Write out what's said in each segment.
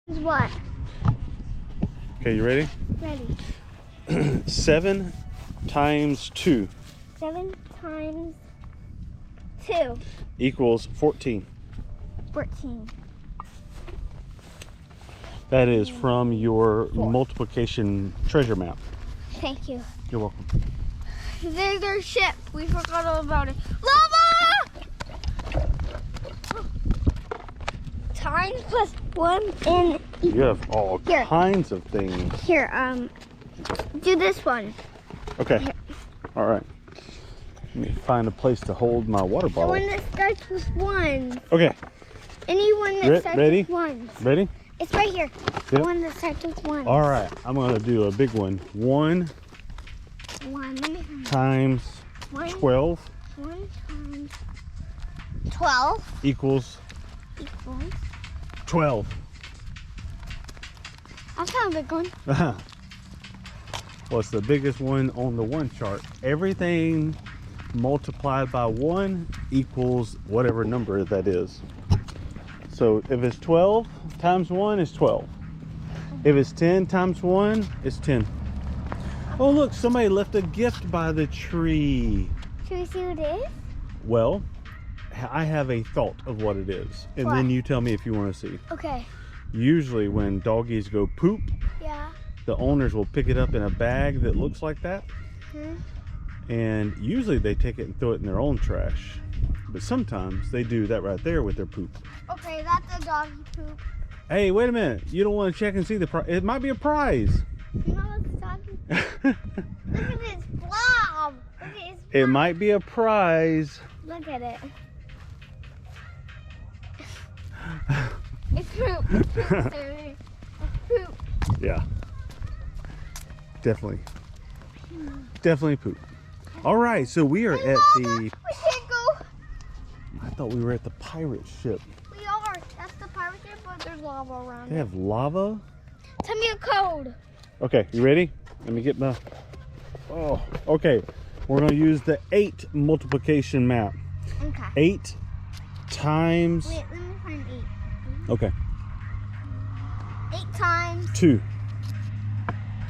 What? Okay, you ready? Ready. 7 times 2 7 times 2 equals 14. 14. That is from your multiplication treasure map. Thank you. You're welcome. There's our ship. We forgot all about it. Lava! Times plus 1 and You have all Here. kinds of things. here. Do this one. Okay. Here. All right. Let me find a place to hold my water The bottle. one that starts with 1. Okay. Anyone that starts Ready? with 1. Ready? It's right here. The Yep. one that starts with 1. All right. I'm going to do a big one. 1 1. Let me find times 1. 12 1 times 12 equals equals. 12. That's kind of a big one. Well, it's the biggest one on the one chart. Everything multiplied by 1 equals whatever number that is. So if it's 12 times 1 is 12. If it's 10 times 1 is 10. Oh, look, somebody left a gift by the tree. Should we see what it is? Well, I have a thought of what it is, and What? then you tell me if you want to see. Okay. Usually when doggies go poop, Yeah. the owners will pick it up in a bag that looks like that. And usually they take it and throw it in their own trash. But sometimes they do that right there with their poop. Okay, that's a doggy poop. Hey, wait a minute. You don't want to check and see the prize? It might be a prize. No, it's doggy. Look at this blob. Look at his It might be a prize. Look at it. It's poop. It's poop, Sammy. It's poop. Yeah. Definitely. Definitely poop. All right, so we are at the... We can't go. I thought we were at the pirate ship. We are. That's the pirate ship, but there's lava around They it. have lava? Tell me a code. Okay, you ready? Let me get my... Oh, okay. We're going to use the 8 multiplication map. Okay. 8 times... Wait, let me find 8. Okay. 8 times 2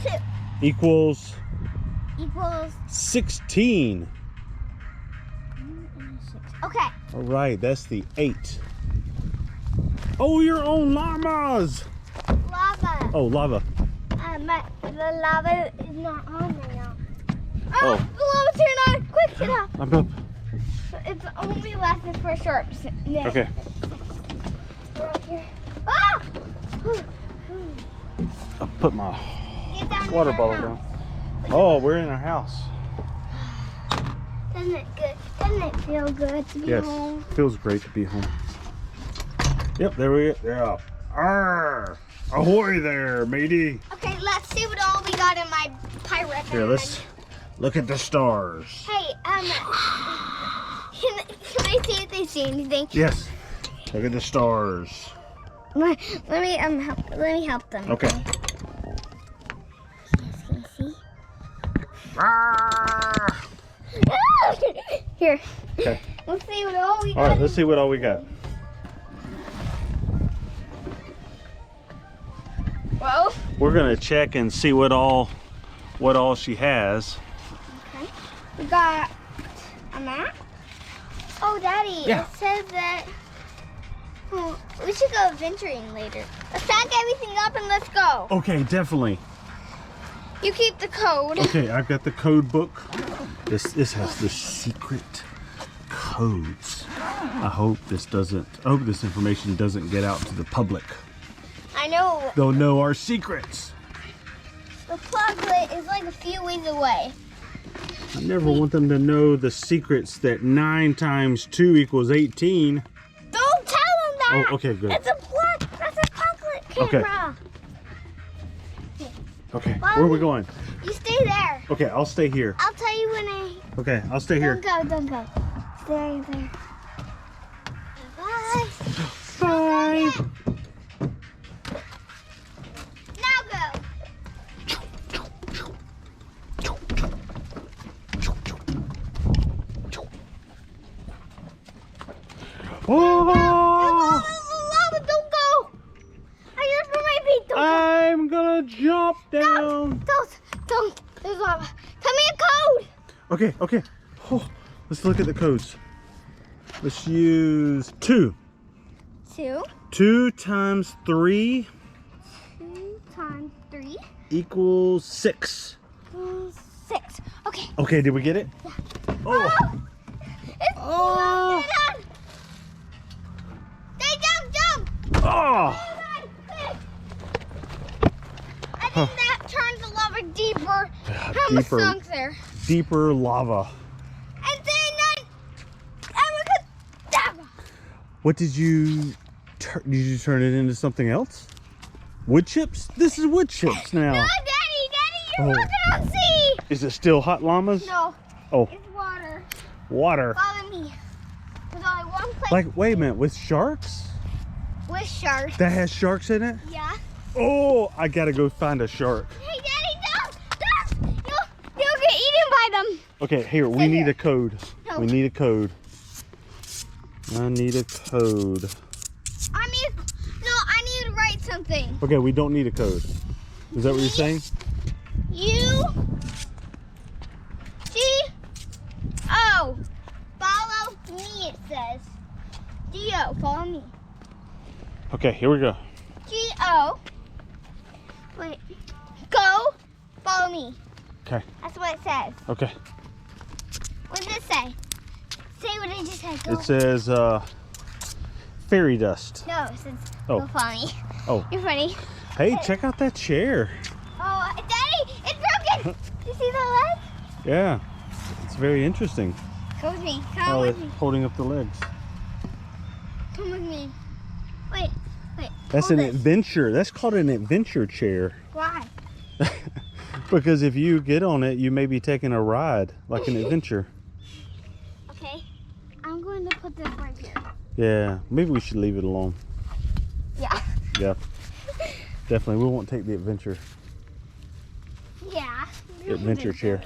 2 equals equals 16. 6. Okay. All right, that's the 8. Oh, your own llamas. Lava. Oh, lava. But the lava is not on right now. Oh. The lava turned on. Quick, get up. I'm up. It's only lasted for a short minute. Okay. We're up here. Ah! I'll put my Get down water in bottle our down. house. Oh, we're in our house. Doesn't it good? Doesn't it feel good to be Yes, home? feels great to be home. Yep, there we go. Yeah. Arr! Ahoy there, matey. Okay, let's see what all we got in my pirate Here, bag. let's look at the stars. Hey, can I see if they see anything? Yes. Look at the stars. Let me help them. Okay. Can you see? Arr! Here. Okay. Let's see what all we got. All right, let's see what all we got. Well, We're gonna check and see what all she has. okay. We got a map. Oh, Daddy, Yeah. it says that we should go adventuring later. Let's pack everything up and let's go. Okay, definitely. You keep the code. Okay, I've got the code book. This has the secret codes. I hope this information doesn't get out to the public. I know They'll know our secrets. the pluglet is like a few ways away. I never want them to know the secrets that 9 times 2 equals 18. Don't tell them that. Oh, okay, good. It's a plug. That's a pluglet Okay. camera. Okay, where are we going? You stay there. Okay, I'll stay here. I'll tell you when I. Okay, I'll stay here. Don't go. Stay there. Bye. Bye. Now go. Oh! Lava, don't go. I just put my I'm gonna jump down. Don't. There's lava. Tell me a code. Okay, okay. Oh, let's look at the codes. Let's use 2. 2. 2 times 3 2 times 3 equals 6. equals 6. Okay. Okay, did we get it? Yeah. Oh. Oh. Oh. Stay down, jump. Oh. I think that turns the lava deeper. How much Deeper. sunk there? Deeper lava. And then abracadabra. What did you turn it into something else? Wood chips? This is wood chips now. No, Daddy, you're walking on sea. Is it still hot llamas? No. Oh. It's water. Water. Follow me. There's only one place Like, wait a minute, with sharks? with sharks. That has sharks in it? Yeah. Oh, I gotta go find a shark. Hey, Daddy, don't! You'll get eaten by them. Okay, here, we need a code. No. We need a code. I need a code. I need to write something. Okay, we don't need a code. Is that what you're saying? U-G-O. Follow me, it says. G-O, follow me. Okay, here we go. G-O. Wait. Go, follow me. Okay. That's what it says. Okay. What does it say? Say what it just said. Go. It says fairy dust. No, it says Oh. go follow me. Oh. You're funny. Hey, check out that chair. Oh, Daddy, it's broken. You see the leg? Yeah, it's very interesting. Come with me. Come Oh, with it's me. holding up the legs. Come with me. Wait. That's hold an this. adventure. That's called an adventure chair. Why? Because if you get on it, you may be taking a ride, like an adventure. Okay. I'm going to put this right here. Yeah, maybe we should leave it alone. Yeah. Yeah, definitely. We won't take the adventure Yeah. chair.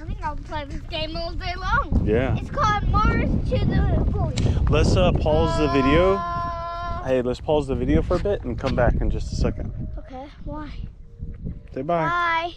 I think I'll play this game all day long. Yeah. It's called Mars to the Moon. Let's pause the video. Hey, let's pause the video for a bit and come back in just a second. Okay. Why? Say bye. Bye.